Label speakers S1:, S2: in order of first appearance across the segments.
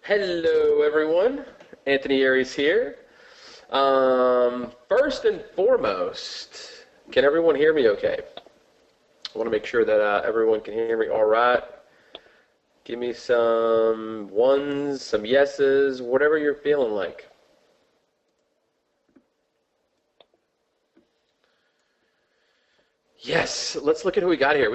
S1: Hello, everyone. Anthony Aries here. First and foremost, can everyone hear me okay? I want to make sure that everyone can hear me all right. Give me some ones, some yeses, whatever you're feeling like. Yes, let's look at who we got here.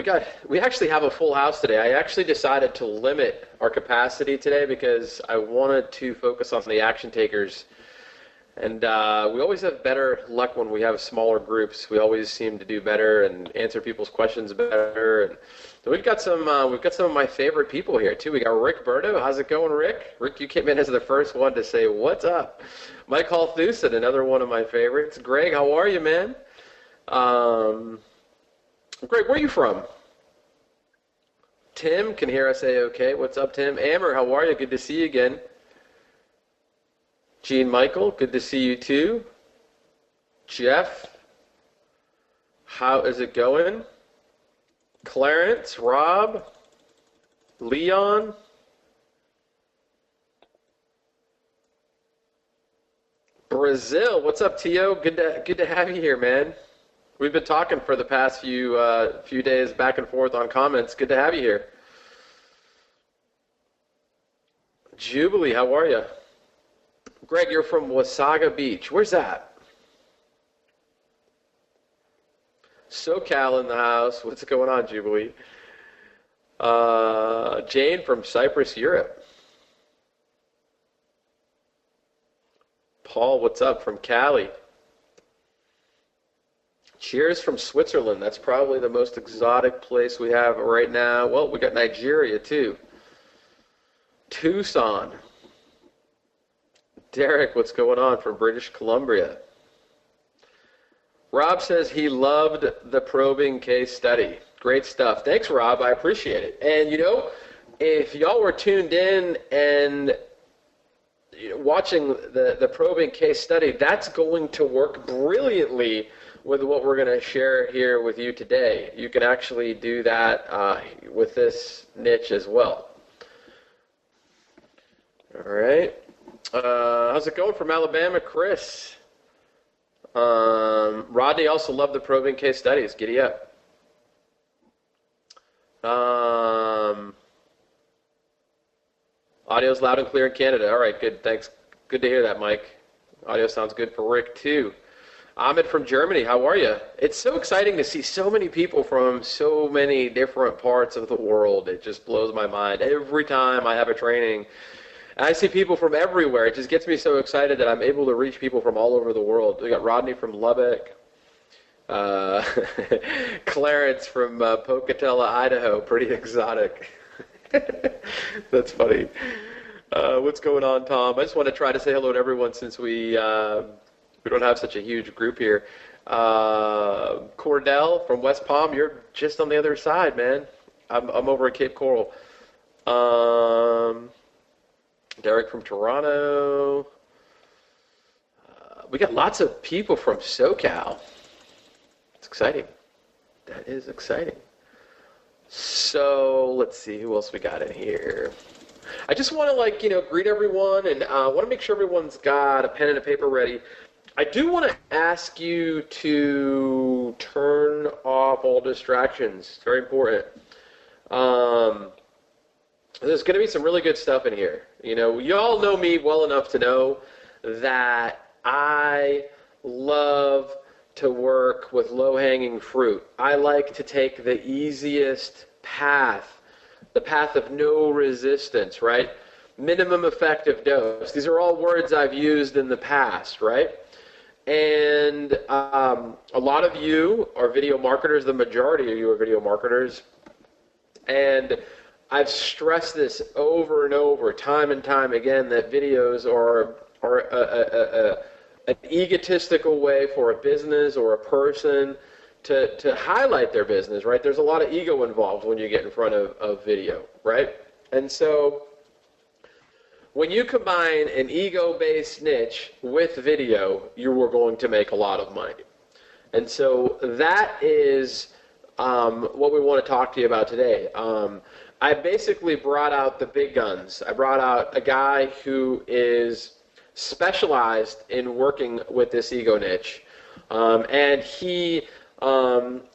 S1: We actually have a full house today. I actually decided to limit our capacity today because I wanted to focus on the action takers. And we always have better luck when we have smaller groups. We always seem to do better and answer people's questions better. And so we've got some of my favorite people here too. We got Rick Berto. How's it going, Rick? Rick, you came in as the first one to say what's up. Mike Halthusen, another one of my favorites. Greg, how are you, man? Greg, where are you from? Tim can hear us okay. What's up, Tim? Amber, how are you? Good to see you again. Gene Michael, good to see you too. Jeff, how is it going? Clarence, Rob, Leon. Brazil, what's up, Tio? Good to have you here, man. We've been talking for the past few days back and forth on comments. Good to have you here. Jubilee, how are you? Greg, you're from Wasaga Beach. Where's that? SoCal in the house. What's going on, Jubilee? Jane from Cyprus, Europe. Paul, what's up from Cali? Cheers from Switzerland. That's probably the most exotic place we have right now. Well, we got Nigeria too. Tucson. Derek, what's going on from British Columbia? Rob says he loved the probing case study. Great stuff. Thanks, Rob. I appreciate it. And, if y'all were tuned in and watching the probing case study, that's going to work brilliantly with what we're going to share here with you today. You can actually do that with this niche as well. All right. How's it going from Alabama, Chris? Rodney also loved the probing case studies. Giddy up. Audio's loud and clear in Canada. All right, good. Thanks. Good to hear that, Mike. Audio sounds good for Rick, too. Ahmed from Germany, how are you? It's so exciting to see so many people from so many different parts of the world. It just blows my mind. Every time I have a training, I see people from everywhere. It just gets me so excited that I'm able to reach people from all over the world. We got Rodney from Lubbock, Clarence from Pocatello, Idaho. Pretty exotic. That's funny. What's going on, Tom? I just want to try to say hello to everyone since we don't have such a huge group here. Cordell from West Palm, you're just on the other side, man. I'm over at Cape Coral. Derek from Toronto. We got lots of people from SoCal. It's exciting. That is exciting. So let's see who else we got in here. I just want to greet everyone and want to make sure everyone's got a pen and a paper ready. I do want to ask you to turn off all distractions. It's very important. There's going to be some really good stuff in here. You all know me well enough to know that I love to work with low-hanging fruit. I like to take the easiest path, the path of no resistance, right? Minimum effective dose. These are all words I've used in the past, right? And a lot of you are video marketers. The majority of you are video marketers. And I've stressed this over and over, time and time again, that videos are an egotistical way for a business or a person to highlight their business, right? There's a lot of ego involved when you get in front of video, right? And so when you combine an ego-based niche with video, you are going to make a lot of money. And so that is what we want to talk to you about today. I basically brought out the big guns. I brought out a guy who is specialized in working with this ego niche. And he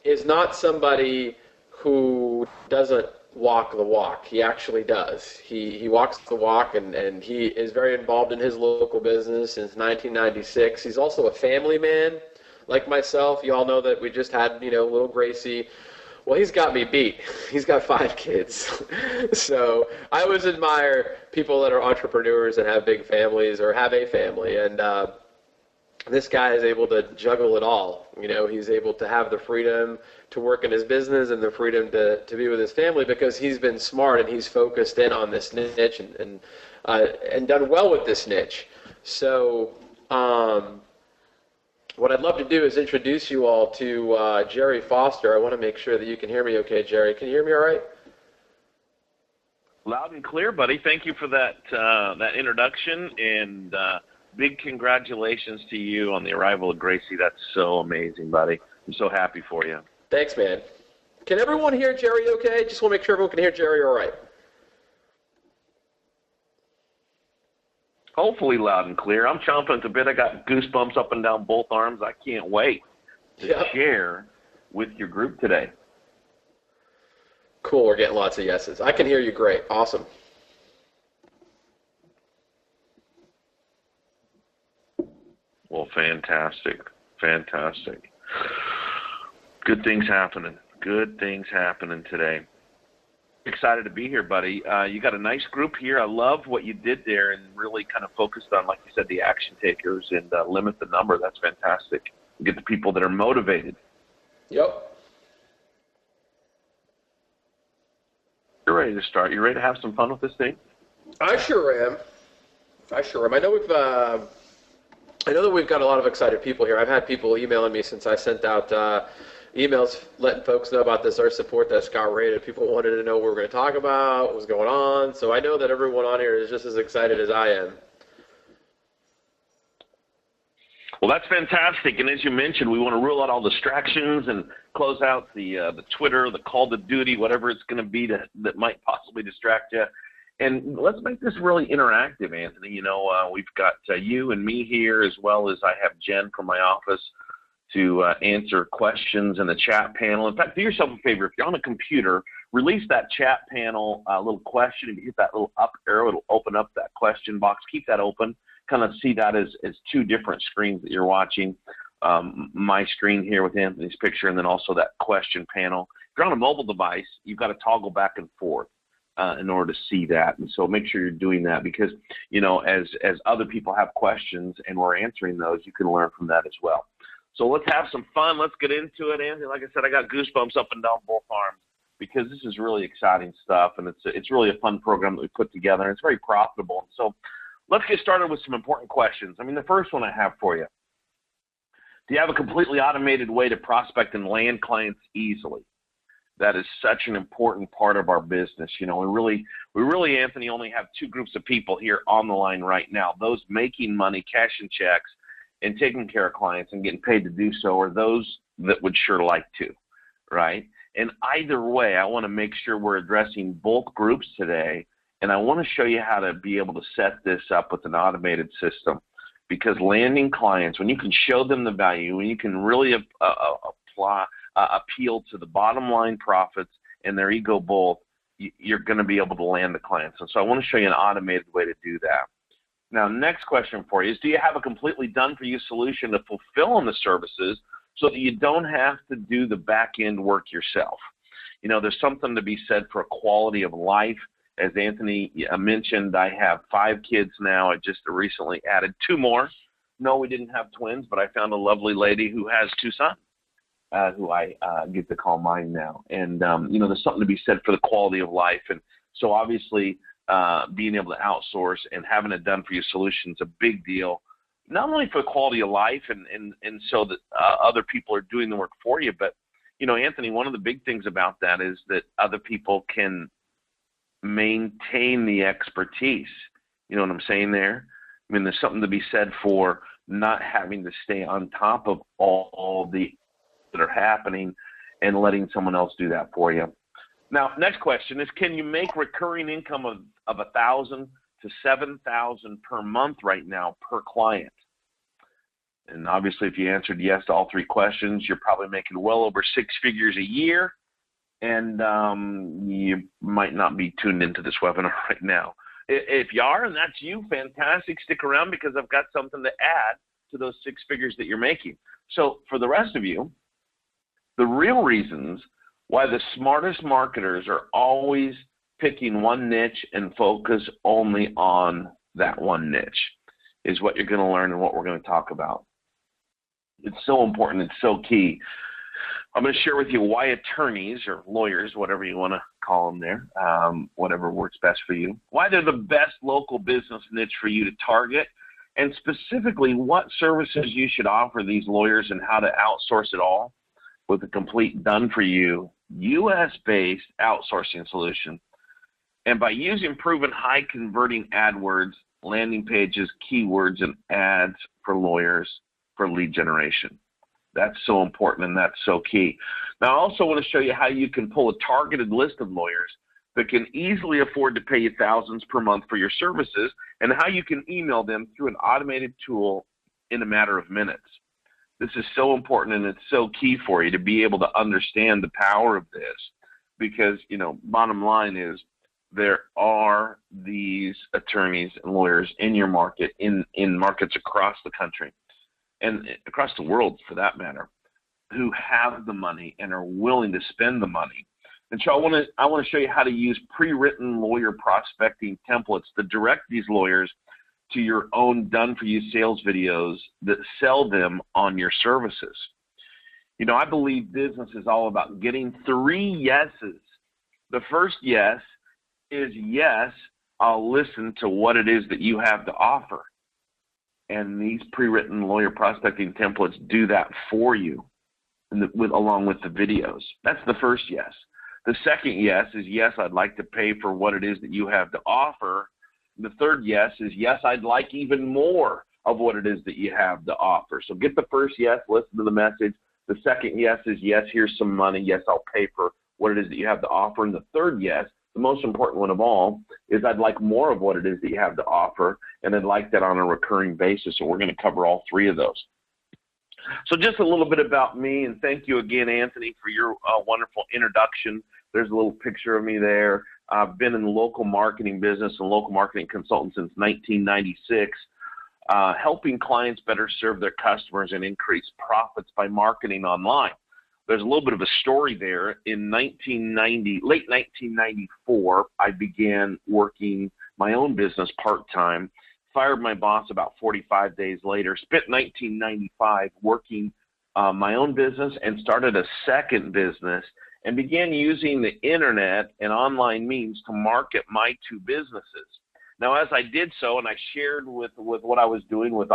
S1: is not somebody who doesn't walk the walk. He actually does. He walks the walk, and he is very involved in his local business since 1996. He's also a family man like myself. You all know that we just had, little Gracie. Well, he's got me beat. He's got 5 kids. So I always admire people that are entrepreneurs and have big families or have a family. And this guy is able to juggle it all. He's able to have the freedom to work in his business and the freedom to be with his family because he's been smart and he's focused in on this niche and done well with this niche. So what I'd love to do is introduce you all to Jerry Foster. I want to make sure that you can hear me okay, Jerry. Can you hear me all right?
S2: Loud and clear, buddy. Thank you for that introduction, and big congratulations to you on the arrival of Gracie. That's so amazing, buddy. I'm so happy for you.
S1: Thanks, man. Can everyone hear Jerry okay? Just want to make sure everyone can hear Jerry all right.
S2: Hopefully loud and clear. I'm chomping at the bit. I got goosebumps up and down both arms. I can't wait to share with your group today.
S1: Cool. We're getting lots of yeses. I can hear you great. Awesome.
S2: Well, fantastic. Fantastic. Good things happening. Good things happening today. Excited to be here, buddy. You got a nice group here. I love what you did there and really kind of focused on, like you said, the action takers and limit the number. That's fantastic. Get the people that are motivated.
S1: Yep.
S2: You're ready to start. You ready to have some fun with this thing?
S1: I sure am. I know that we've got a lot of excited people here. I've had people emailing me since I sent out emails letting folks know about this Earth Support Desk got rated. People wanted to know what we were going to talk about, what was going on. So I know that everyone on here is just as excited as I am.
S2: Well, that's fantastic. And as you mentioned, we want to rule out all distractions and close out the Twitter, the call to duty, whatever it's going to be that might possibly distract you. And let's make this really interactive, Anthony. We've got you and me here, as well as I have Jen from my office to answer questions in the chat panel. In fact, do yourself a favor. If you're on a computer, release that chat panel little question. If you hit that little up arrow, it'll open up that question box. Keep that open. Kind of see that as 2 different screens that you're watching. My screen here with Anthony's picture, and then also that question panel. If you're on a mobile device, you've got to toggle back and forth in order to see that. And so make sure you're doing that because, as other people have questions and we're answering those, you can learn from that as well. So let's have some fun. Let's get into it, Anthony. Like I said, I got goosebumps up and down both arms because this is really exciting stuff, and it's really a fun program that we put together, and it's very profitable. So let's get started with some important questions. The first one I have for you. Do you have a completely automated way to prospect and land clients easily? That is such an important part of our business. We really, Anthony, only have 2 groups of people here on the line right now. Those making money, cashing checks, and taking care of clients and getting paid to do so are those that would sure like to, right? And either way, I want to make sure we're addressing both groups today, and I want to show you how to be able to set this up with an automated system because landing clients, when you can show them the value, when you can really appeal to the bottom line profits and their ego both, you're going to be able to land the clients. And so I want to show you an automated way to do that. Now, next question for you is, do you have a completely done-for-you solution to fulfill on the services so that you don't have to do the back-end work yourself? There's something to be said for a quality of life. As Anthony mentioned, I have 5 kids now. I just recently added 2 more. No, we didn't have twins, but I found a lovely lady who has 2 sons. Who I get to call mine now. And, there's something to be said for the quality of life. And so obviously being able to outsource and having a done-for-you solution is a big deal, not only for the quality of life and so that other people are doing the work for you, but, Anthony, one of the big things about that is that other people can maintain the expertise. You know what I'm saying there? There's something to be said for not having to stay on top of all the that are happening and letting someone else do that for you. Now, next question is, can you make recurring income of 1,000 to 7,000 per month right now per client? And obviously, if you answered yes to all three questions, you're probably making well over 6 figures a year, and you might not be tuned into this webinar right now. If you are, and that's you, fantastic. Stick around because I've got something to add to those 6 figures that you're making. So for the rest of you, the real reasons why the smartest marketers are always picking one niche and focus only on that one niche is what you're going to learn and what we're going to talk about. It's so important. It's so key. I'm going to share with you why attorneys or lawyers, whatever you want to call them there, whatever works best for you, why they're the best local business niche for you to target, and specifically what services you should offer these lawyers and how to outsource it all with a complete done-for-you, U.S.-based outsourcing solution. And by using proven high-converting AdWords, landing pages, keywords, and ads for lawyers for lead generation. That's so important and that's so key. Now, I also want to show you how you can pull a targeted list of lawyers that can easily afford to pay you thousands per month for your services, and how you can email them through an automated tool in a matter of minutes. This is so important, and it's so key for you to be able to understand the power of this, because, you know, bottom line is there are these attorneys and lawyers in your market, in markets across the country and across the world for that matter, who have the money and are willing to spend the money. And so I want to show you how to use pre-written lawyer prospecting templates to direct these lawyers to your own done-for-you sales videos that sell them on your services. You know, I believe business is all about getting 3 yeses. The first yes is, yes, I'll listen to what it is that you have to offer. And these pre-written lawyer prospecting templates do that for you along with the videos. That's the first yes. The second yes is, yes, I'd like to pay for what it is that you have to offer. The third yes is, yes, I'd like even more of what it is that you have to offer. So get the first yes, listen to the message. The second yes is, yes, here's some money. Yes, I'll pay for what it is that you have to offer. And the third yes, the most important one of all, is I'd like more of what it is that you have to offer, and I'd like that on a recurring basis. So we're going to cover all 3 of those. So just a little bit about me, and thank you again, Anthony, for your wonderful introduction. There's a little picture of me there. I've been in the local marketing business and local marketing consultant since 1996, helping clients better serve their customers and increase profits by marketing online. There's a little bit of a story there. In late 1994, I began working my own business part-time, fired my boss about 45 days later, spent 1995 working my own business, and started a second business and began using the internet and online means to market my 2 businesses. Now, as I did so, and I shared with what I was doing with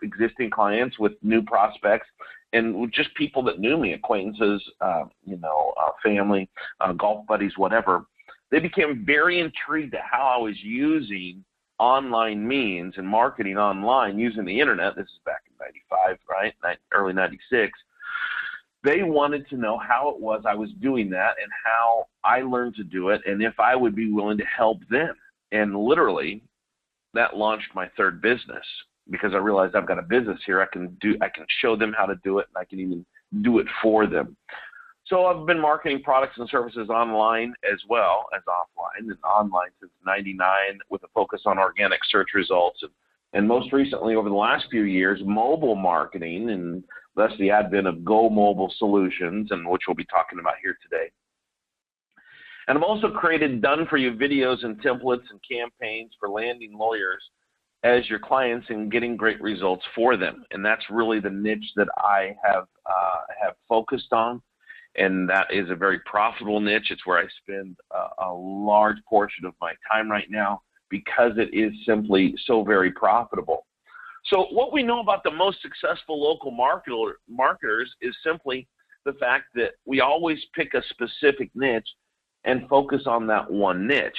S2: existing clients, with new prospects, and with just people that knew me, acquaintances, family, golf buddies, whatever, they became very intrigued at how I was using online means and marketing online using the internet. This is back in 95, right? Early 96. They wanted to know how it was I was doing that and how I learned to do it, and if I would be willing to help them. And literally, that launched my 3rd business, because I realized I've got a business here. I can show them how to do it, and I can even do it for them. So I've been marketing products and services online as well as offline, and online since 99 with a focus on organic search results. And most recently, over the last few years, mobile marketing, and thus the advent of Go Mobile Solutions, and which we'll be talking about here today. And I've also created done-for-you videos and templates and campaigns for landing lawyers as your clients and getting great results for them. And that's really the niche that I have focused on, and that is a very profitable niche. It's where I spend a large portion of my time right now, because it is simply so very profitable. So what we know about the most successful local marketers is simply the fact that we always pick a specific niche and focus on that one niche.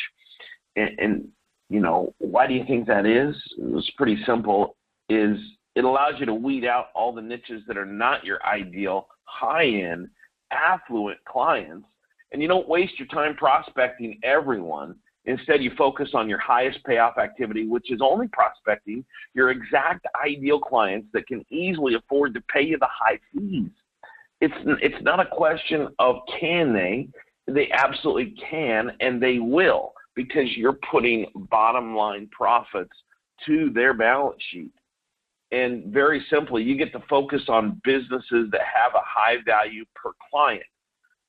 S2: And you know, why do you think that is? It's pretty simple. It allows you to weed out all the niches that are not your ideal high-end affluent clients, And you don't waste your time prospecting everyone. Instead, you focus on your highest payoff activity, which is only prospecting your exact ideal clients that can easily afford to pay you the high fees. It's not a question of can they. They absolutely can, and they will, because you're putting bottom line profits to their balance sheet. And very simply, you get to focus on businesses that have a high value per client.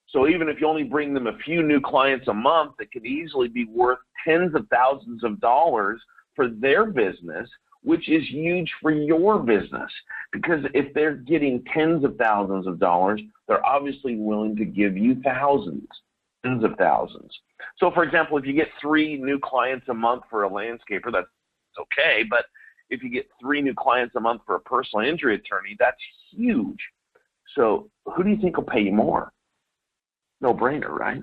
S2: So even if you only bring them a few new clients a month, it could easily be worth tens of thousands of dollars for their business, which is huge for your business. Because if they're getting tens of thousands of dollars, they're obviously willing to give you thousands, tens of thousands. So for example, if you get 3 new clients a month for a landscaper, that's okay. But if you get 3 new clients a month for a personal injury attorney, that's huge. So who do you think will pay you more? No brainer, right?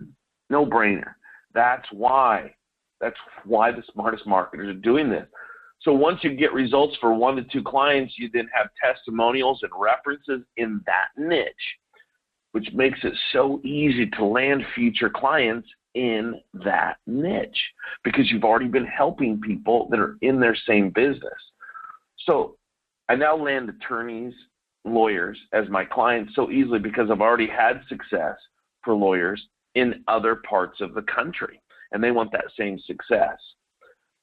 S2: No brainer. That's why the smartest marketers are doing this. So once you get results for 1 to 2 clients, you then have testimonials and references in that niche, which makes it so easy to land future clients in that niche because you've already been helping people that are in their same business. So I now land attorneys, lawyers as my clients so easily because I've already had success for lawyers in other parts of the country, and they want that same success.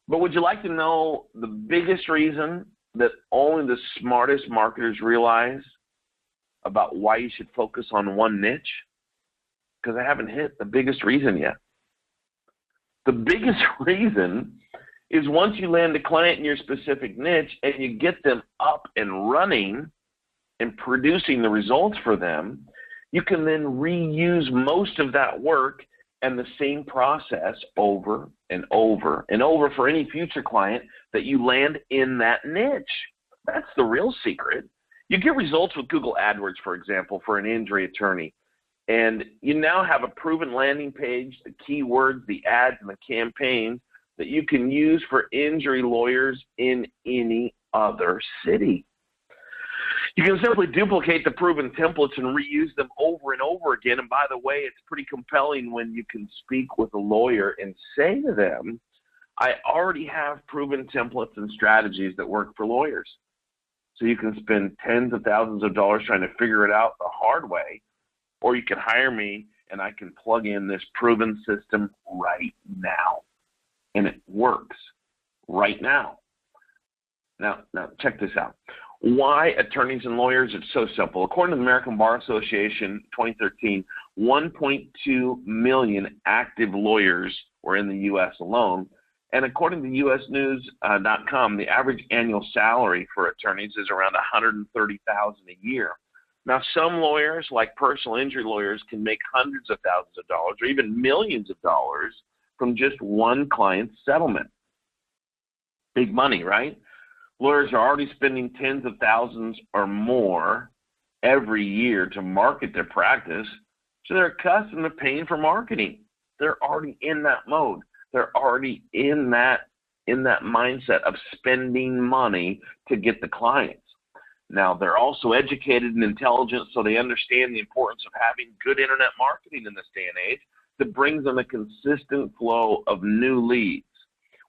S2: But would you like to know the biggest reason that only the smartest marketers realize about why you should focus on one niche? Because I haven't hit the biggest reason yet. The biggest reason is once you land a client in your specific niche and you get them up and running and producing the results for them, you can then reuse most of that work and the same process over and over and over for any future client that you land in that niche. That's the real secret. You get results with Google AdWords, for example, for an injury attorney, and you now have a proven landing page, the keywords, the ads, and the campaigns that you can use for injury lawyers in any other city. You can simply duplicate the proven templates and reuse them over and over again. And by the way, it's pretty compelling when you can speak with a lawyer and say to them, I already have proven templates and strategies that work for lawyers. So you can spend tens of thousands of dollars trying to figure it out the hard way, or you can hire me and I can plug in this proven system right now. And it works right now. Now check this out. Why attorneys and lawyers? It's so simple. According to the American Bar Association 2013, 1.2 million active lawyers were in the U.S. alone. And according to usnews.com, the average annual salary for attorneys is around $130,000 a year. Now, some lawyers, like personal injury lawyers, can make hundreds of thousands of dollars or even millions of dollars from just one client's settlement. Big money, right? Lawyers are already spending tens of thousands or more every year to market their practice, so they're accustomed to paying for marketing. They're already in that mode. They're already in that mindset of spending money to get the clients. Now, they're also educated and intelligent, so they understand the importance of having good internet marketing in this day and age that brings them a consistent flow of new leads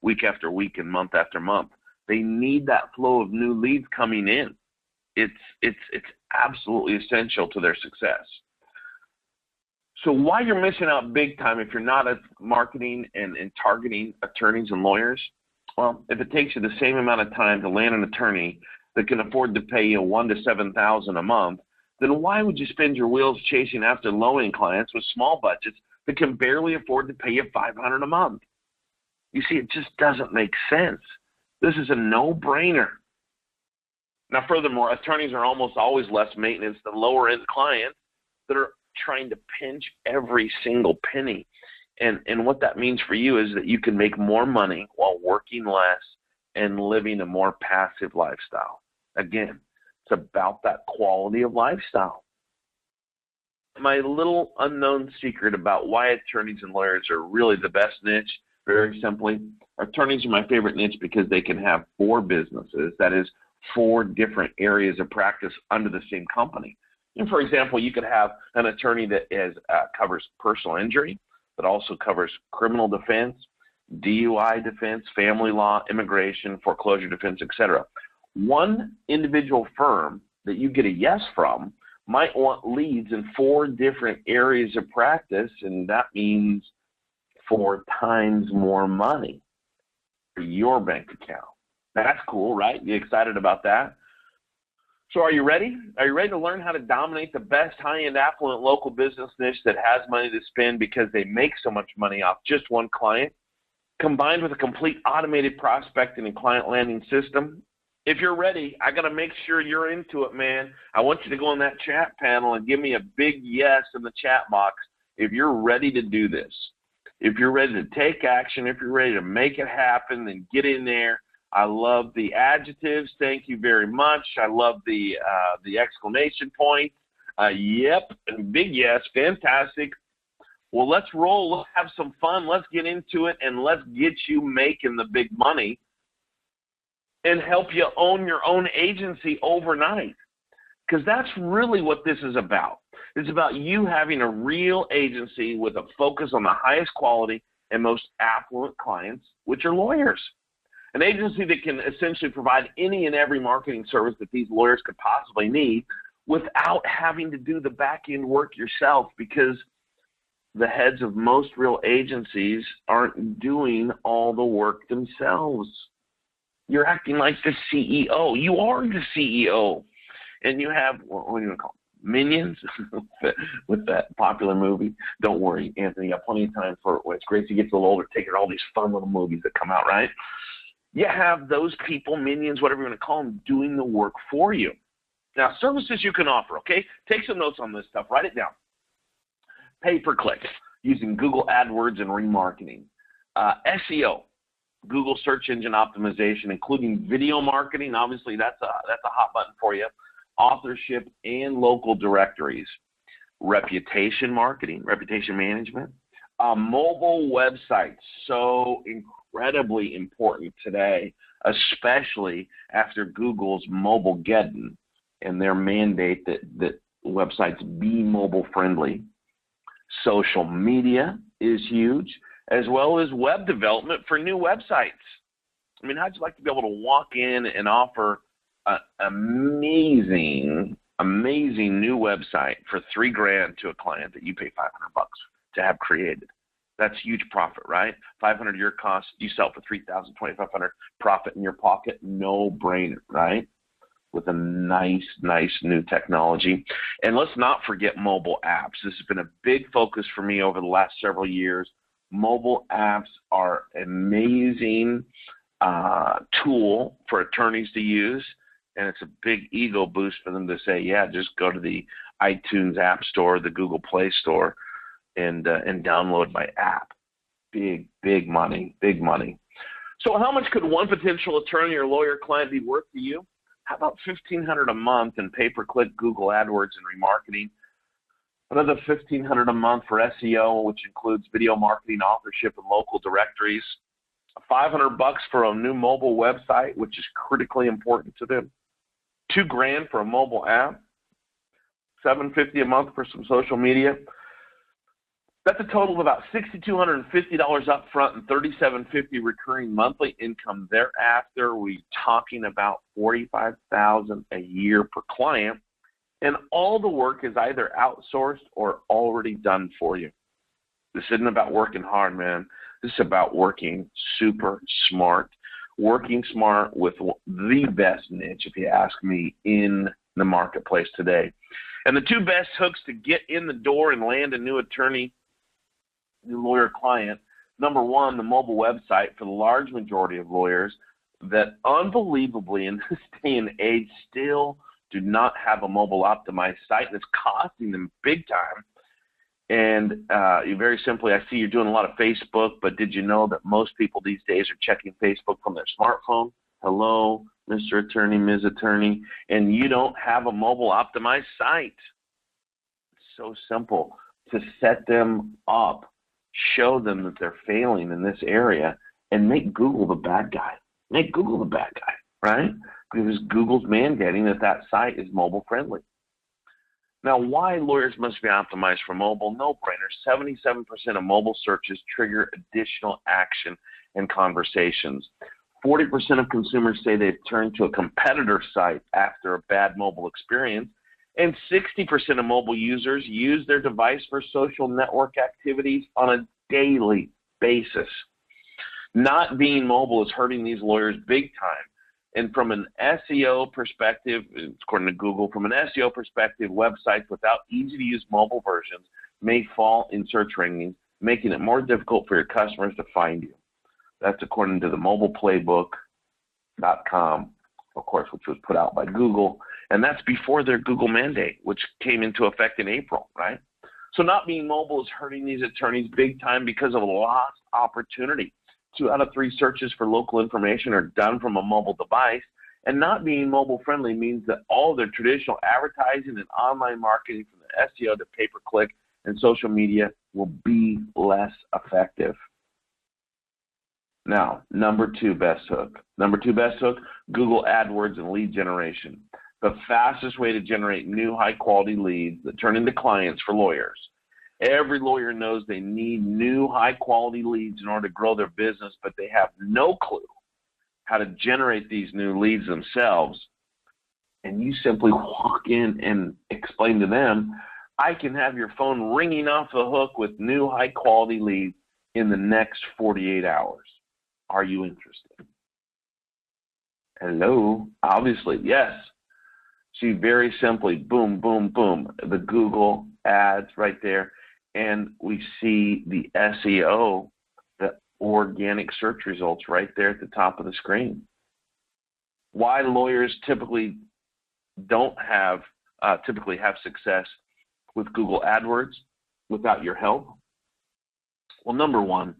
S2: week after week and month after month. They need that flow of new leads coming in. It's absolutely essential to their success. So why you're missing out big time if you're not at marketing and targeting attorneys and lawyers? Well, if it takes you the same amount of time to land an attorney that can afford to pay you $1,000 to $7,000 a month, then why would you spend your wheels chasing after low-end clients with small budgets that can barely afford to pay you $500 a month? You see, it just doesn't make sense. This is a no-brainer. Now, furthermore, attorneys are almost always less maintenance than lower-end clients that are trying to pinch every single penny. And what that means for you is that you can make more money while working less and living a more passive lifestyle. Again, it's about that quality of lifestyle. My little unknown secret about why attorneys and lawyers are really the best niche, very simply, attorneys are my favorite niche because they can have 4 businesses, that is 4 different areas of practice under the same company. And for example, you could have an attorney that covers personal injury, but also covers criminal defense, DUI defense, family law, immigration, foreclosure defense, etc. One individual firm that you get a yes from might want leads in 4 different areas of practice, and that means 4 times more money for your bank account. That's cool, right? You excited about that? So are you ready? Are you ready to learn how to dominate the best high-end affluent local business niche that has money to spend because they make so much money off just one client, combined with a complete automated prospecting and client landing system? If you're ready, I got to make sure you're into it, man. I want you to go on that chat panel and give me a big yes in the chat box if you're ready to do this. If you're ready to take action, if you're ready to make it happen, then get in there. I love the adjectives. Thank you very much. I love the exclamation point. Yep, and big yes, fantastic. Well, let's roll. Let's have some fun. Let's get into it, and let's get you making the big money and help you own your own agency overnight, because that's really what this is about. It's about you having a real agency with a focus on the highest quality and most affluent clients, which are lawyers. An agency that can essentially provide any and every marketing service that these lawyers could possibly need without having to do the back-end work yourself, because the heads of most real agencies aren't doing all the work themselves. You're acting like the CEO. You are the CEO. And you have, what do you want to call them? Minions with that popular movie. Don't worry, Anthony, you got plenty of time for it. When it's great to get a little older, take all these fun little movies that come out, right? You have those people, minions, whatever you want to call them, doing the work for you. Now, services you can offer, okay? Take some notes on this stuff. Write it down. Pay-per-click using Google AdWords and remarketing. SEO, Google search engine optimization, including video marketing. Obviously, that's a hot button for you. Authorship and local directories. Reputation marketing, reputation management. Mobile websites, so incredibly important today, especially after Google's Mobilegeddon and their mandate that websites be mobile friendly. Social media is huge, as well as web development for new websites. I mean, how'd you like to be able to walk in and offer an amazing new website for $3,000 to a client that you pay $500 to have created? That's huge profit, right? $500 your cost, you sell for $3,000, $2,500 profit in your pocket, no brainer, right? With a nice new technology. And let's not forget mobile apps. This has been a big focus for me over the last several years. Mobile apps are an amazing tool for attorneys to use, and it's a big ego boost for them to say, yeah, just go to the iTunes App Store, the Google Play Store, and download my app. Big money, big money. So how much could one potential attorney or lawyer client be worth to you? How about $1,500 a month in pay-per-click, Google AdWords, and remarketing? Another $1,500 a month for SEO, which includes video marketing, authorship, and local directories. $500 for a new mobile website, which is critically important to them. $2,000 for a mobile app. $750 a month for some social media. That's a total of about $6,250 up front and $3,750 recurring monthly income thereafter. We're talking about $45,000 a year per client, and all the work is either outsourced or already done for you. This isn't about working hard, man. This is about working super smart, working smart with the best niche, if you ask me, in the marketplace today. And the 2 best hooks to get in the door and land a new attorney, new lawyer client. Number 1, the mobile website for the large majority of lawyers that unbelievably in this day and age still do not have a mobile optimized site, and it's costing them big time. And you very simply, I see you're doing a lot of Facebook, but did you know that most people these days are checking Facebook from their smartphone? Hello, Mr. Attorney, Ms. Attorney, and you don't have a mobile optimized site. It's so simple to set them up, show them that they're failing in this area, and make Google the bad guy. Make Google the bad guy, right? Because Google's mandating that site is mobile friendly. Now, why lawyers must be optimized for mobile? No brainer. 77% of mobile searches trigger additional action and conversations. 40% of consumers say they've turned to a competitor site after a bad mobile experience. And 60% of mobile users use their device for social network activities on a daily basis. Not being mobile is hurting these lawyers big time. And from an SEO perspective, according to Google, from an SEO perspective, websites without easy-to-use mobile versions may fall in search rankings, making it more difficult for your customers to find you. That's according to the mobileplaybook.com, of course, which was put out by Google. And that's before their Google mandate, which came into effect in April, right? So not being mobile is hurting these attorneys big time because of a lost opportunity. 2 out of 3 searches for local information are done from a mobile device, and not being mobile friendly means that all their traditional advertising and online marketing from the SEO to pay-per-click and social media will be less effective. Now, number 2 best hook. Number 2 best hook, Google AdWords and lead generation. The fastest way to generate new high-quality leads that turn into clients for lawyers. Every lawyer knows they need new high-quality leads in order to grow their business, but they have no clue how to generate these new leads themselves. And you simply walk in and explain to them, I can have your phone ringing off the hook with new high-quality leads in the next 48 hours. Are you interested? Hello? Obviously, yes. See, very simply, boom, boom, boom, the Google ads right there. And we see the SEO, the organic search results right there at the top of the screen. Why lawyers typically have success with Google AdWords without your help? Well, number 1,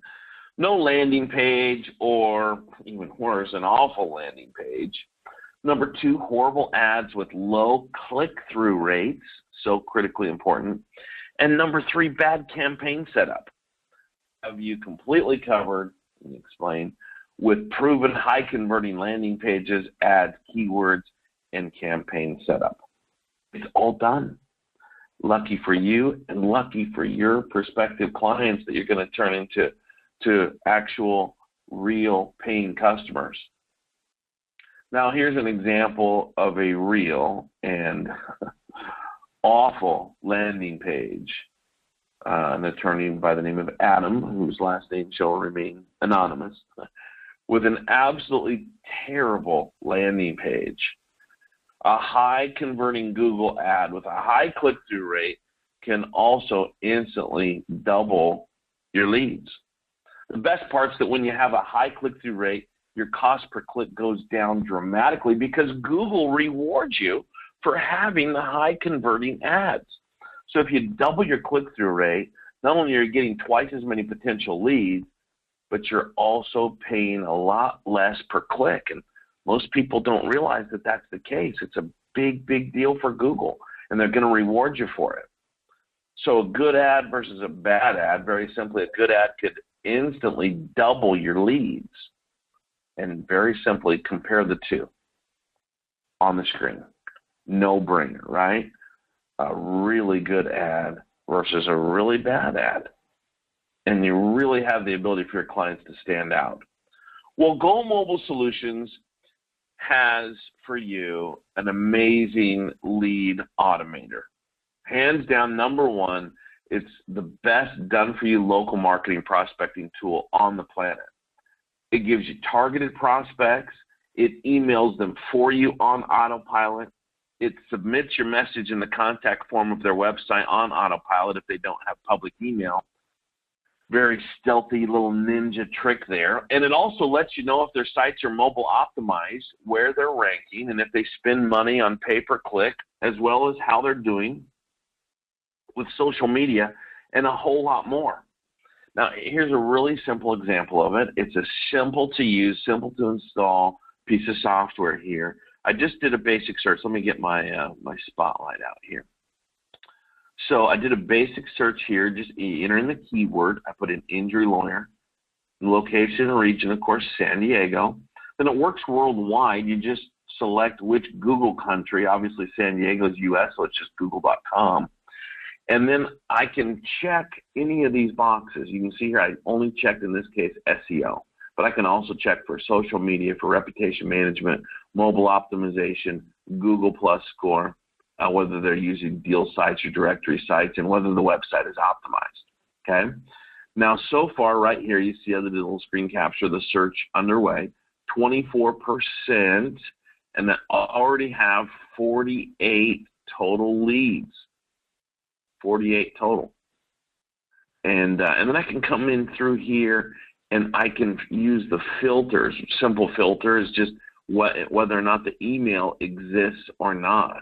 S2: no landing page, or even worse, an awful landing page. Number 2, horrible ads with low click-through rates, so critically important. And number 3, bad campaign setup. Have you completely covered and explained with proven high converting landing pages, ads, keywords, and campaign setup. It's all done. Lucky for you and lucky for your prospective clients that you're going to turn into actual real paying customers. Now here's an example of a real and awful landing page. An attorney by the name of Adam, whose last name shall remain anonymous, with an absolutely terrible landing page. A high converting Google ad with a high click-through rate can also instantly double your leads. The best part is that when you have a high click-through rate, your cost per click goes down dramatically because Google rewards you for having the high converting ads. So if you double your click-through rate, not only are you getting twice as many potential leads, but you're also paying a lot less per click. And most people don't realize that that's the case. It's a big, big deal for Google, and they're going to reward you for it. So a good ad versus a bad ad, very simply, a good ad could instantly double your leads. And very simply, compare the two on the screen. No brainer, right? A really good ad versus a really bad ad. And you really have the ability for your clients to stand out. Well, Go Mobile Solutions has for you an amazing lead automator. Hands down, number one, it's the best done-for-you local marketing prospecting tool on the planet. It gives you targeted prospects. It emails them for you on autopilot. It submits your message in the contact form of their website on autopilot if they don't have public email. Very stealthy little ninja trick there. And it also lets you know if their sites are mobile optimized, where they're ranking, and if they spend money on pay-per-click, as well as how they're doing with social media, and a whole lot more. Now, here's a really simple example of it. It's a simple to use, simple to install piece of software here. I just did a basic search. Let me get my my spotlight out here. So I did a basic search here, just entering the keyword. I put in injury lawyer, location and region, of course, San Diego. Then it works worldwide. You just select which Google country. Obviously, San Diego is US, so it's just google.com. And then I can check any of these boxes. You can see here I only checked, in this case, SEO. But I can also check for social media, for reputation management, mobile optimization, Google Plus score, whether they're using deal sites or directory sites, and whether the website is optimized, okay? Now, so far, right here, you see the little screen capture, the search underway, 24%, and then already have 48 total leads, 48 total. And then I can come in through here, and I can use the filters. Simple filters, just whether or not the email exists or not.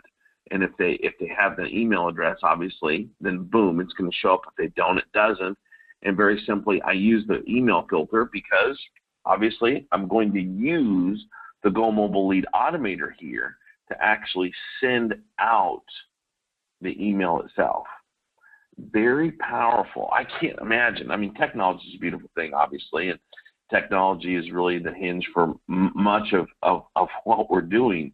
S2: And if they have the email address, obviously, then boom, it's going to show up. If they don't, it doesn't. And very simply, I use the email filter because obviously I'm going to use the Go Mobile Lead Automator here to actually send out the email itself. Very powerful. I can't imagine. I mean, technology is a beautiful thing, obviously, and technology is really the hinge for much of what we're doing.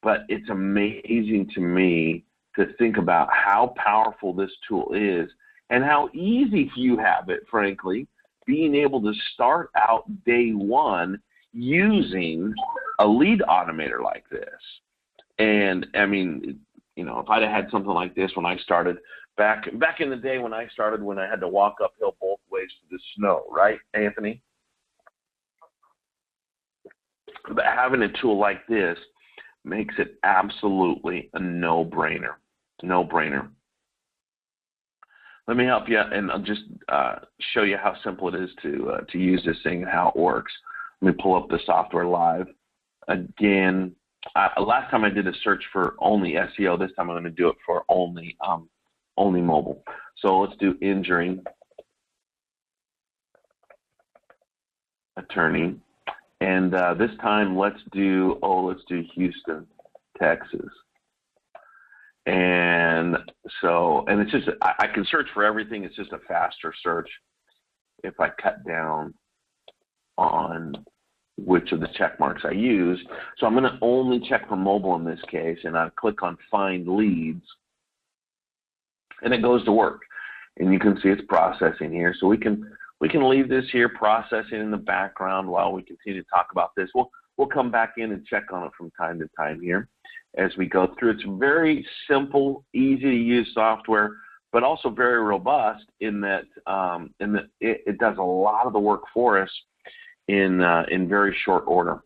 S2: But it's amazing to me to think about how powerful this tool is and how easy you have it, frankly, being able to start out day one using a lead automator like this. And I mean, you know, if I'd have had something like this when I started, back in the day when I started, when I had to walk uphill both ways to the snow, right, Anthony? But having a tool like this makes it absolutely a no-brainer, no-brainer. Let me help you, and I'll just show you how simple it is to use this thing and how it works. Let me pull up the software live. Again, last time I did a search for only SEO. This time I'm going to do it for only mobile. So let's do injury attorney. And this time let's do Houston, Texas. And so, and it's just, I can search for everything. It's just a faster search if I cut down on which of the check marks I use. So I'm going to only check for mobile in this case, and I click on Find Leads, and it goes to work. And you can see it's processing here. So we can leave this here processing in the background while we continue to talk about this. We'll come back in and check on it from time to time here as we go through. It's very simple, easy to use software, but also very robust in that it does a lot of the work for us in very short order.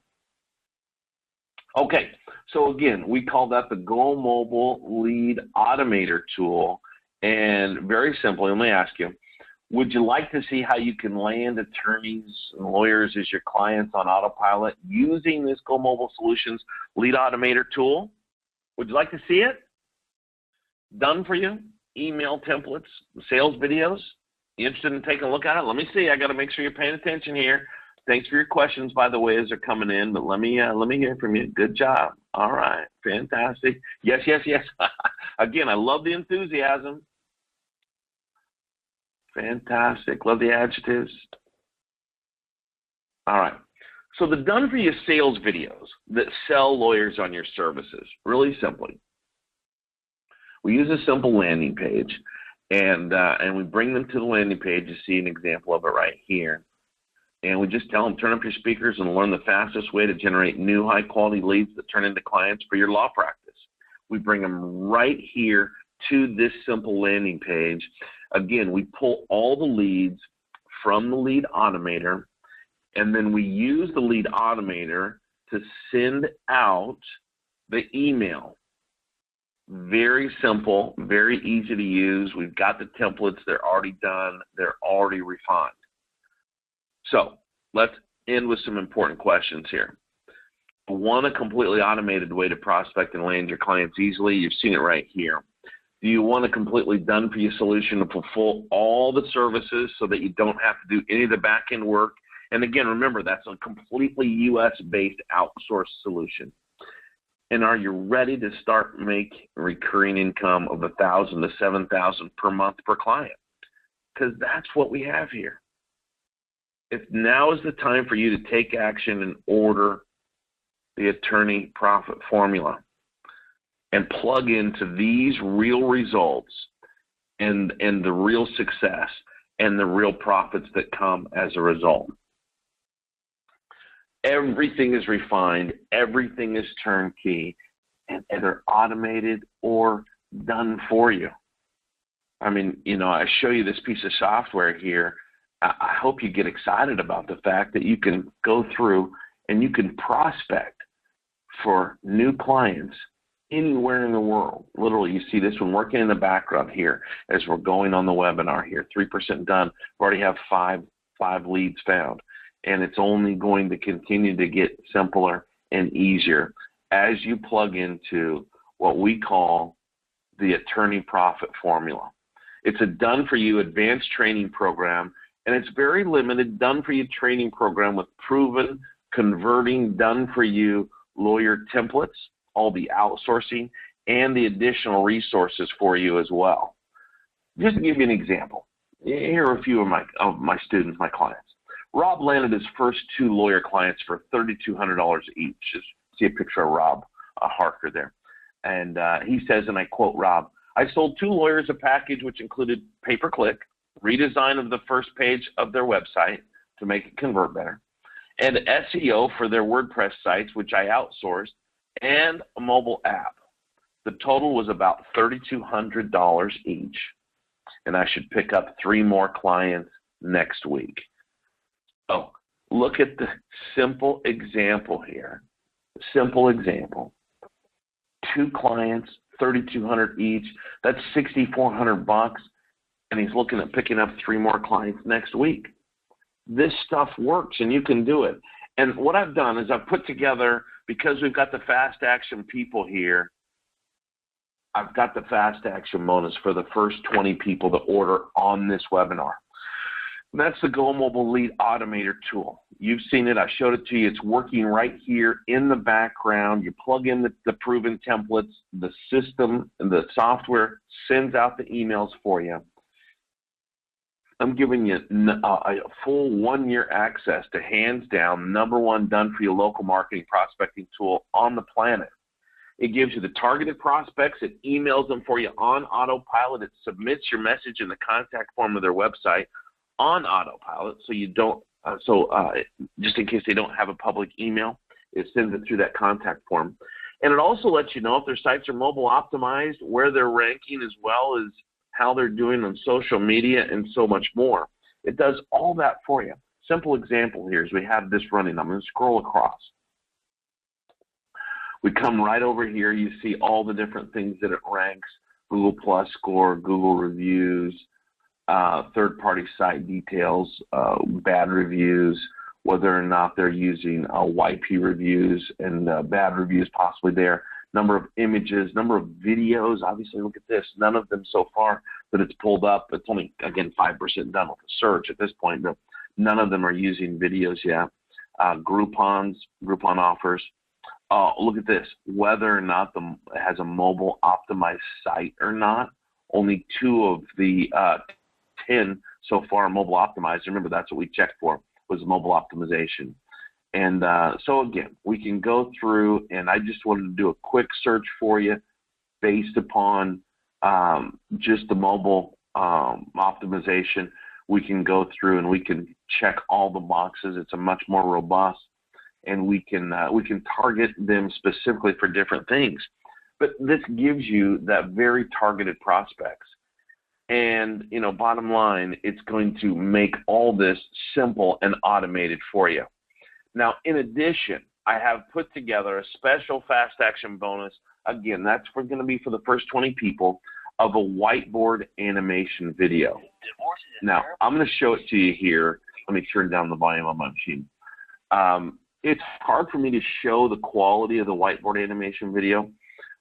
S2: Okay, so again, we call that the Go Mobile Lead Automator tool, and very simply, let me ask you, would you like to see how you can land attorneys and lawyers as your clients on autopilot using this Go Mobile Solutions Lead Automator tool? Would you like to see it done for you? Email templates, sales videos? You interested in taking a look at it? Let me see. I got to make sure you're paying attention here. Thanks for your questions, by the way, as they're coming in. But let me hear from you. Good job. All right, fantastic. Yes, yes, yes. Again, I love the enthusiasm. Fantastic. Love the adjectives. All right. So the done-for-you sales videos that sell lawyers on your services, really simply. We use a simple landing page, and we bring them to the landing page. You see an example of it right here. And we just tell them, turn up your speakers and learn the fastest way to generate new high-quality leads that turn into clients for your law practice. We bring them right here to this simple landing page. Again, we pull all the leads from the lead automator, and then we use the lead automator to send out the email. Very simple, very easy to use. We've got the templates. They're already done. They're already refined. So let's end with some important questions here. Want a completely automated way to prospect and land your clients easily? You've seen it right here. Do you want a completely done-for-you solution to fulfill all the services so that you don't have to do any of the back-end work? And again, remember, that's a completely U.S.-based outsourced solution. And are you ready to start make recurring income of $1,000 to $7,000 per month per client? Because that's what we have here. If now is the time for you to take action and order the attorney profit formula and plug into these real results and the real success and the real profits that come as a result. Everything is refined, everything is turnkey, and either automated or done for you. I mean, you know, I show you this piece of software here. I hope you get excited about the fact that you can go through and you can prospect for new clients anywhere in the world. Literally, you see this one working in the background here as we're going on the webinar here. 3% done. We already have five leads found, and it's only going to continue to get simpler and easier as you plug into what we call the attorney profit formula. It's a done-for-you advanced training program, and it's very limited done-for-you training program with proven converting done-for-you lawyer templates, all the outsourcing, and the additional resources for you as well. Just to give you an example, here are a few of my students, my clients. Rob landed his first 2 lawyer clients for $3,200 each. Just see a picture of Rob Harker there. And he says, and I quote Rob, "I sold 2 lawyers a package which included pay-per-click, redesign of the first page of their website to make it convert better, and SEO for their WordPress sites, which I outsourced, and a mobile app. The total was about $3,200 each, and I should pick up 3 more clients next week." Oh, look at the simple example here. Simple example. 2 clients, $3,200 each. That's $6,400, and he's looking at picking up 3 more clients next week. This stuff works, and you can do it. And what I've done is I've put together, because we've got the fast action people here, I've got the fast action bonus for the first 20 people that order on this webinar. And that's the Go Mobile Lead Automator tool. You've seen it. I showed it to you. It's working right here in the background. You plug in the proven templates. The system and the software sends out the emails for you. I'm giving you a full 1-year access to hands down #1 done for you local marketing prospecting tool on the planet. It gives you the targeted prospects. It emails them for you on autopilot. It submits your message in the contact form of their website on autopilot, so you don't. Just in case they don't have a public email, it sends it through that contact form. And it also lets you know if their sites are mobile optimized, where they're ranking, as well as how they're doing on social media, and so much more. It does all that for you. Simple example here is we have this running. I'm going to scroll across. We come right over here. You see all the different things that it ranks: Google Plus score, Google reviews, third-party site details, bad reviews, whether or not they're using YP reviews and bad reviews possibly there. Number of images, number of videos. Obviously, look at this. None of them so far that it's pulled up. It's only, again, 5% done with the search at this point. But none of them are using videos yet. Groupon offers. Look at this. Whether or not it has a mobile optimized site or not. Only 2 of the 10 so far mobile optimized. Remember, that's what we checked for, was mobile optimization. And so again, we can go through, and I just wanted to do a quick search for you based upon just the mobile optimization. We can go through and we can check all the boxes. It's a much more robust, and we can target them specifically for different things. But this gives you that very targeted prospects. And, you know, bottom line, it's going to make all this simple and automated for you. Now, in addition, I have put together a special fast action bonus. Again, that's going to be for the first 20 people, of a whiteboard animation video. Now, I'm going to show it to you here. Let me turn down the volume on my machine. It's hard for me to show the quality of the whiteboard animation video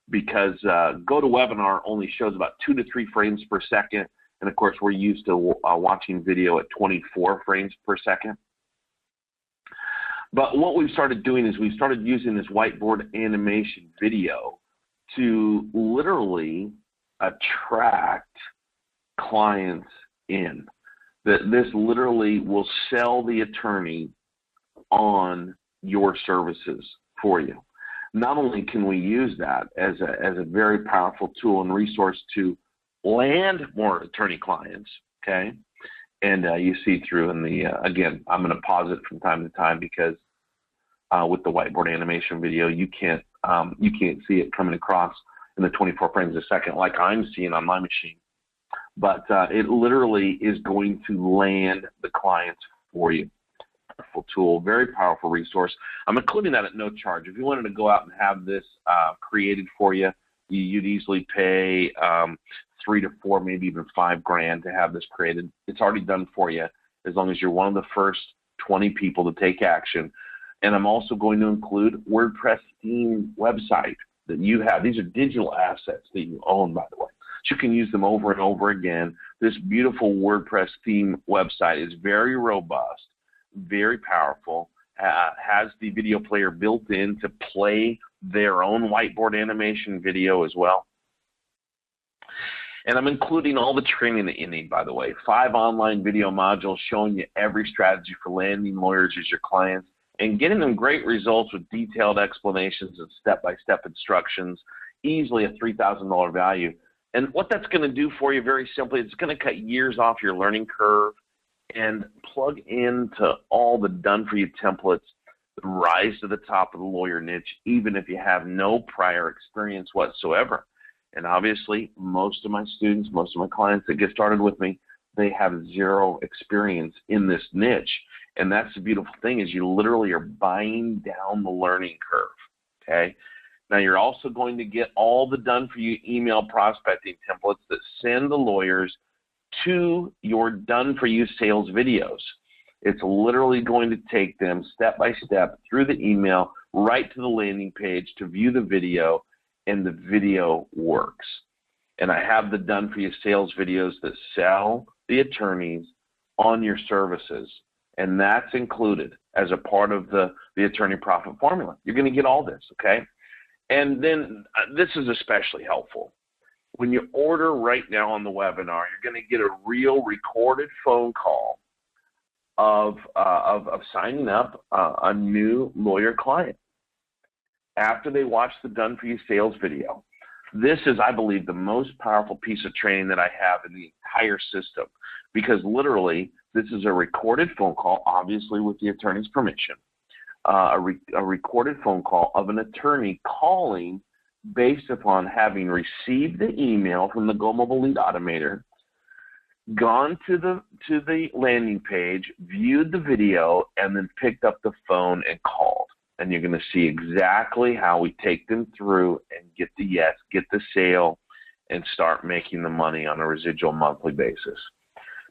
S2: because GoToWebinar only shows about 2 to 3 frames per second. And of course, we're used to watching video at 24 frames per second. But what we've started doing is we've started using this whiteboard animation video to literally attract clients in. That this literally will sell the attorney on your services for you. Not only can we use that as a very powerful tool and resource to land more attorney clients, okay? And you see through in the, again, I'm going to pause it from time to time because with the whiteboard animation video, you can't see it coming across in the 24 frames a second like I'm seeing on my machine. But it literally is going to land the clients for you. Powerful tool, very powerful resource. I'm including that at no charge. If you wanted to go out and have this created for you, you'd easily pay $3 to $4, maybe even $5,000 to have this created. It's already done for you as long as you're one of the first 20 people to take action. And I'm also going to include WordPress theme website that you have. These are digital assets that you own, by the way. So you can use them over and over again. This beautiful WordPress theme website is very robust, very powerful, has the video player built in to play their own whiteboard animation video as well. And I'm including all the training that you need, by the way. 5 online video modules showing you every strategy for landing lawyers as your clients and getting them great results with detailed explanations and step-by-step instructions, easily a $3,000 value. And what that's going to do for you, very simply, it's going to cut years off your learning curve and plug into all the done-for-you templates that rise to the top of the lawyer niche, even if you have no prior experience whatsoever. And obviously, most of my students, most of my clients that get started with me, they have zero experience in this niche. And that's the beautiful thing is you literally are buying down the learning curve, okay? Now, you're also going to get all the done-for-you email prospecting templates that send the lawyers to your done-for-you sales videos. It's literally going to take them step by step through the email right to the landing page to view the video, and the video works. And I have the done-for-you sales videos that sell the attorneys on your services, and that's included as a part of the attorney profit formula. You're going to get all this, okay? And then this is especially helpful. When you order right now on the webinar, you're going to get a real recorded phone call of signing up a new lawyer client after they watch the Done For You sales video. This is, I believe, the most powerful piece of training that I have in the entire system, because literally this is a recorded phone call, obviously with the attorney's permission, a recorded phone call of an attorney calling based upon having received the email from the Go Mobile Lead Automator, gone to the landing page, viewed the video, and then picked up the phone and called. And you're going to see exactly how we take them through and get the yes, get the sale, and start making the money on a residual monthly basis.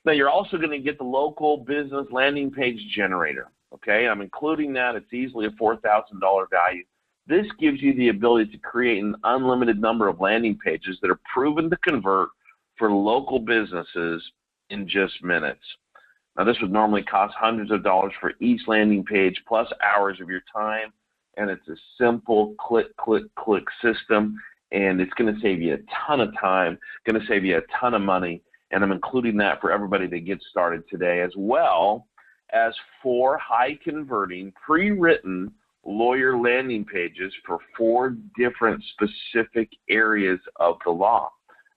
S2: Now, you're also going to get the local business landing page generator. Okay, I'm including that. It's easily a $4,000 value. This gives you the ability to create an unlimited number of landing pages that are proven to convert for local businesses in just minutes. Now, this would normally cost hundreds of dollars for each landing page plus hours of your time, and it's a simple click, click, click system, and it's going to save you a ton of time, going to save you a ton of money, and I'm including that for everybody that gets started today, as well as 4 high-converting, pre-written lawyer landing pages for 4 different specific areas of the law.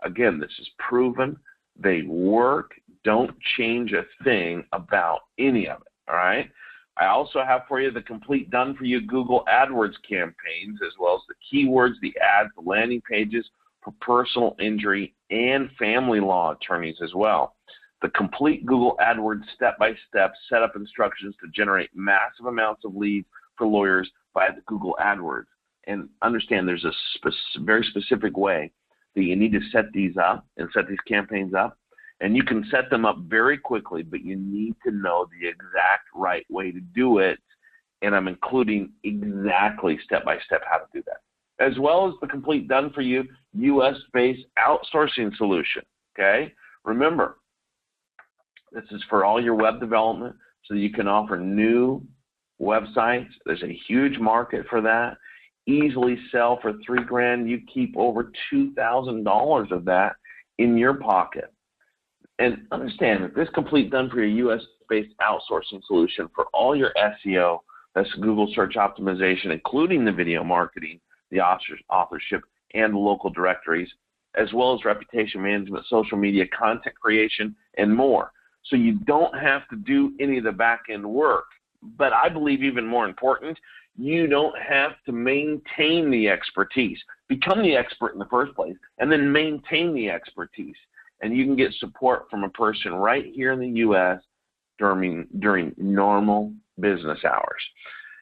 S2: Again, this is proven. They work. Don't change a thing about any of it, all right? I also have for you the complete done-for-you Google AdWords campaigns, as well as the keywords, the ads, the landing pages for personal injury and family law attorneys as well. The complete Google AdWords step-by-step setup instructions to generate massive amounts of leads for lawyers via the Google AdWords. And understand there's a very specific way that you need to set these up and set these campaigns up. And you can set them up very quickly, but you need to know the exact right way to do it. And I'm including exactly step-by-step how to do that, as well as the complete done-for-you US-based outsourcing solution, okay? Remember, this is for all your web development so that you can offer new websites. There's a huge market for that. Easily sell for $3,000. You keep over $2,000 of that in your pocket. And understand that this complete done for your US-based outsourcing solution for all your SEO, That's Google search optimization, including the video marketing, the authorship, and the local directories, as well as reputation management, social media, content creation, and more. So you don't have to do any of the back-end work. But I believe even more important, you don't have to maintain the expertise. Become the expert in the first place, and then maintain the expertise. And you can get support from a person right here in the U.S. during normal business hours.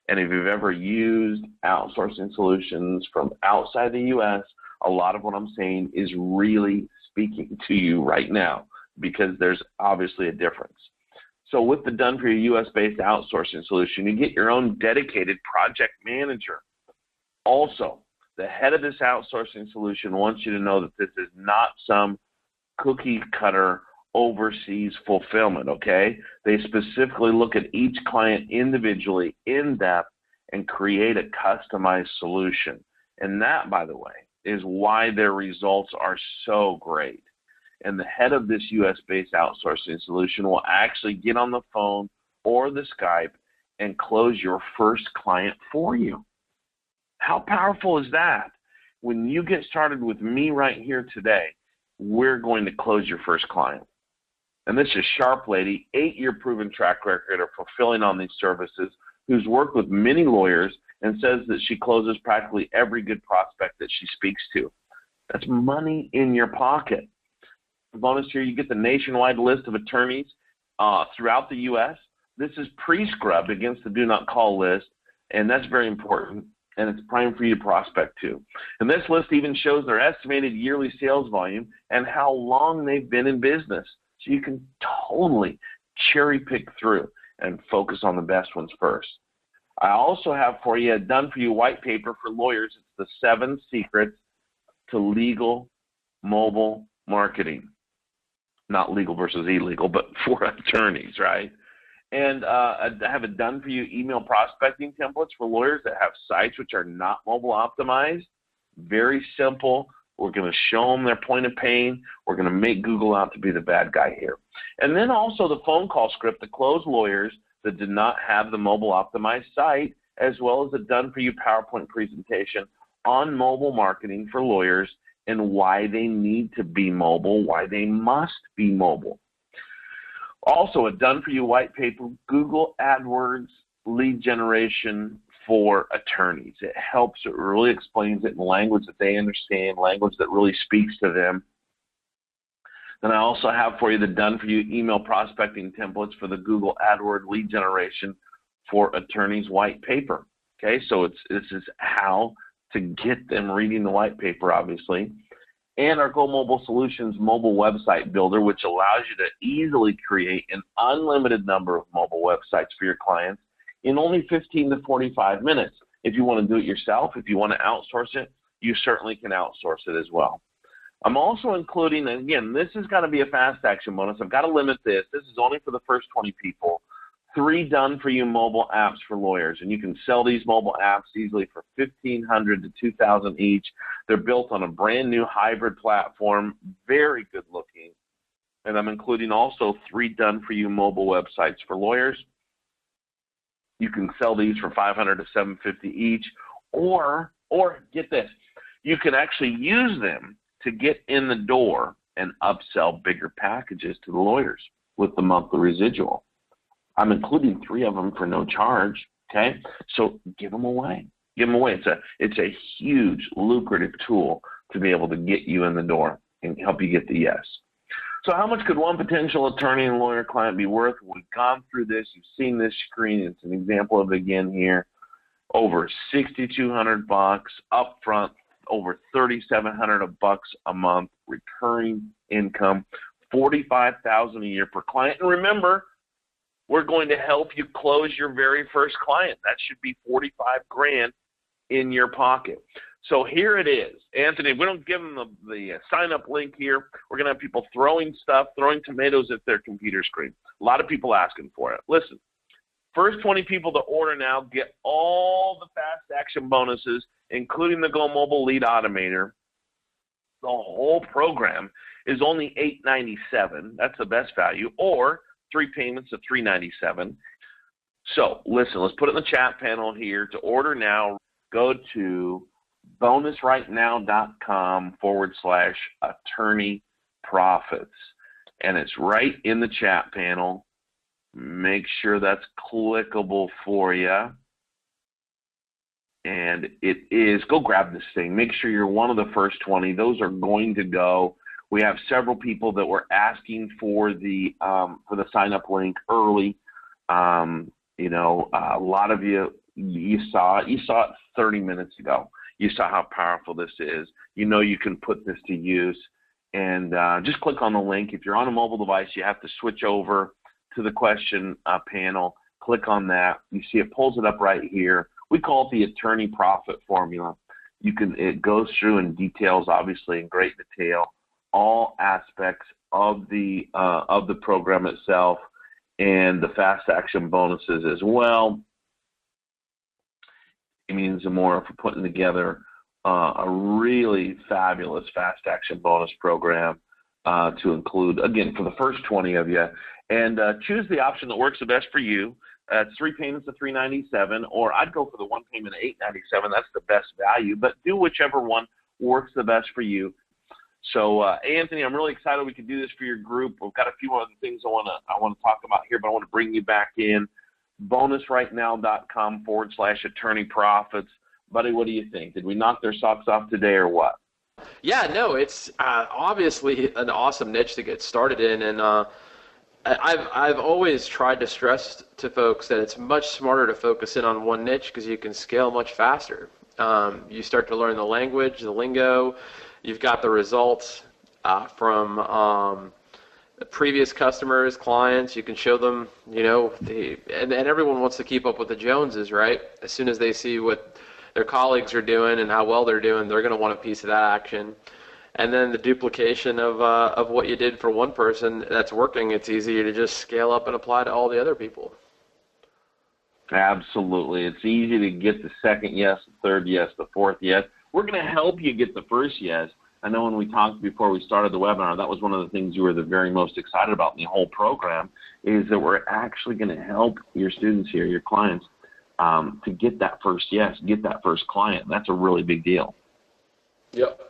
S2: And if you've ever used outsourcing solutions from outside the U.S., a lot of what I'm saying is really speaking to you right now, because there's obviously a difference. So with the Done For You US-based outsourcing solution, you get your own dedicated project manager. Also, the head of this outsourcing solution wants you to know that this is not some cookie cutter overseas fulfillment, okay? They specifically look at each client individually, in depth, and create a customized solution. And that, by the way, is why their results are so great. And the head of this US-based outsourcing solution will actually get on the phone or the Skype and close your first client for you. How powerful is that? When you get started with me right here today, we're going to close your first client. And this is Sharp Lady, 8-year proven track record of fulfilling on these services, who's worked with many lawyers and says that she closes practically every good prospect that she speaks to. That's money in your pocket. Bonus here, you get the nationwide list of attorneys throughout the U.S. This is pre-scrubbed against the do not call list, and that's very important, and it's prime for you to prospect to. And this list even shows their estimated yearly sales volume and how long they've been in business. So you can totally cherry pick through and focus on the best ones first. I also have for you a Done For You white paper for lawyers. It's the 7 secrets to legal mobile marketing. Not legal versus illegal, but for attorneys, right? And I have a Done For You email prospecting templates for lawyers that have sites which are not mobile optimized. Very simple. We're going to show them their point of pain. We're going to make Google out to be the bad guy here. And then also the phone call script to close lawyers that did not have the mobile optimized site, as well as a Done For You PowerPoint presentation on mobile marketing for lawyers and why they need to be mobile, why they must be mobile. Also, a Done For You white paper, Google AdWords lead generation for attorneys. It helps, it really explains it in language that they understand, language that really speaks to them. Then I also have for you the Done For You email prospecting templates for the Google AdWords lead generation for attorneys white paper. Okay, so this is how to get them reading the white paper, obviously. And our Go Mobile Solutions mobile website builder, which allows you to easily create an unlimited number of mobile websites for your clients in only 15 to 45 minutes. If you want to do it yourself, if you want to outsource it, you certainly can outsource it as well. I'm also including, and again, this is going to be a fast action bonus. I've got to limit this. This is only for the first 20 people. 3 Done For You mobile apps for lawyers, and you can sell these mobile apps easily for $1,500 to $2,000 each. They're built on a brand new hybrid platform, very good looking. And I'm including also 3 Done For You mobile websites for lawyers. You can sell these for $500 to $750 each, or get this, you can actually use them to get in the door and upsell bigger packages to the lawyers with the monthly residual. I'm including 3 of them for no charge, okay? So give them away. Give them away. It's a huge, lucrative tool to be able to get you in the door and help you get the yes. So how much could one potential attorney and lawyer client be worth? We've gone through this. You've seen this screen. It's an example of it again here. Over $6,200 up front, over $3,700 a month, recurring income, $45,000 a year per client. And remember, we're going to help you close your very first client. That should be $45,000 in your pocket. So here it is. Anthony, if we don't give them the sign-up link here, we're going to have people throwing tomatoes at their computer screen. A lot of people asking for it. Listen, first 20 people to order now get all the fast action bonuses, including the Go Mobile Lead Automator. The whole program is only $897. That's the best value, or 3 payments of $397. So listen, let's put it in the chat panel here. To order now, go to bonusrightnow.com/attorney profits. And it's right in the chat panel. Make sure that's clickable for you. And it is, go grab this thing. Make sure you're one of the first 20. Those are going to go. We have several people that were asking for the sign-up link early. You know, a lot of you saw it 30 minutes ago. You saw how powerful this is. You know you can put this to use. And just click on the link. If you're on a mobile device, you have to switch over to the question panel. Click on that. You see it pulls it up right here. We call it the attorney profit formula. It goes through and details, obviously, in great detail, all aspects of the program itself and the fast action bonuses as well. It means more for putting together a really fabulous fast action bonus program to include, again, for the first 20 of you. And choose the option that works the best for you. It's 3 payments of $397, or I'd go for the 1 payment of $897. That's the best value, but do whichever one works the best for you. So, Anthony, I'm really excited we can do this for your group. We've got a few other things I want to talk about here, but I want to bring you back in. bonusrightnow.com/attorney profits. Buddy, what do you think? Did we knock their socks off today or what?
S1: Yeah, no, it's obviously an awesome niche to get started in, and I've always tried to stress to folks that it's much smarter to focus in on one niche because you can scale much faster. You start to learn the language, the lingo. You've got the results from previous customers, clients. You can show them, you know, and everyone wants to keep up with the Joneses, right? As soon as they see what their colleagues are doing and how well they're doing, they're going to want a piece of that action. And then the duplication of what you did for one person that's working, it's easier to just scale up and apply to all the other people.
S2: Absolutely. It's easy to get the second yes, the third yes, the fourth yes. We're going to help you get the first yes. I know when we talked before we started the webinar, that was one of the things you were the very most excited about in the whole program, is that we're actually going to help your students here, your clients, to get that first yes, get that first client. That's a really big deal.
S1: Yep.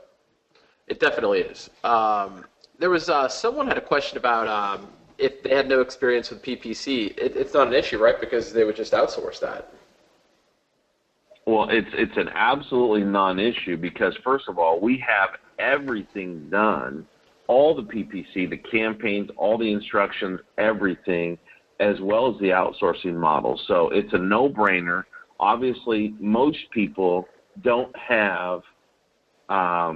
S1: It definitely is. There was someone had a question about if they had no experience with PPC. It's not an issue, right? Because they would just outsource that.
S2: Well, it's an absolutely non-issue because, first of all, we have everything done, all the PPC, the campaigns, all the instructions, everything, as well as the outsourcing model. So it's a no-brainer. Obviously, most people don't have a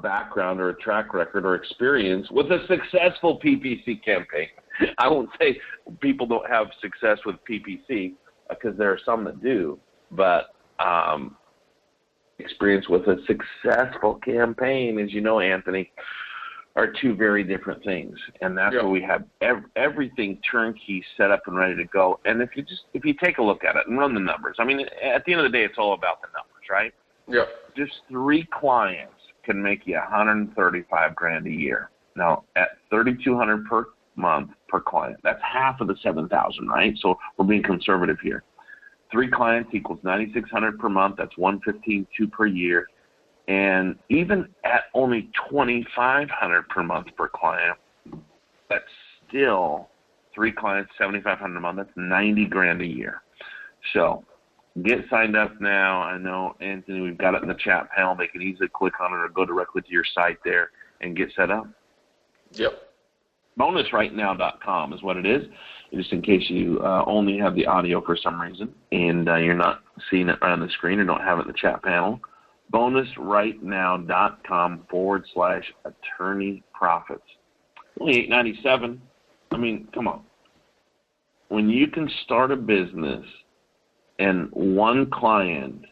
S2: background or a track record or experience with a successful PPC campaign. I won't say people don't have success with PPC because there are some that do, but experience with a successful campaign, as you know, Anthony, are two very different things. And that's where we have everything turnkey set up and ready to go. And if you take a look at it and run the numbers, I mean, at the end of the day, it's all about the numbers, right?
S1: Yeah.
S2: Just 3 clients can make you $135,000 a year. Now, at $3,200 per month per client, that's half of the $7,000, right? So we're being conservative here. 3 clients equals $9,600 per month. That's $115,200 per year. And even at only $2,500 per month per client, that's still 3 clients, $7,500 a month. That's $90,000 a year. So get signed up now. I know, Anthony, we've got it in the chat panel. They can easily click on it or go directly to your site there and get set up.
S1: Yep.
S2: Bonusrightnow.com is what it is, just in case you only have the audio for some reason and you're not seeing it right on the screen or don't have it in the chat panel. Bonusrightnow.com/attorney profits. Only $897. I mean, come on. When you can start a business and one client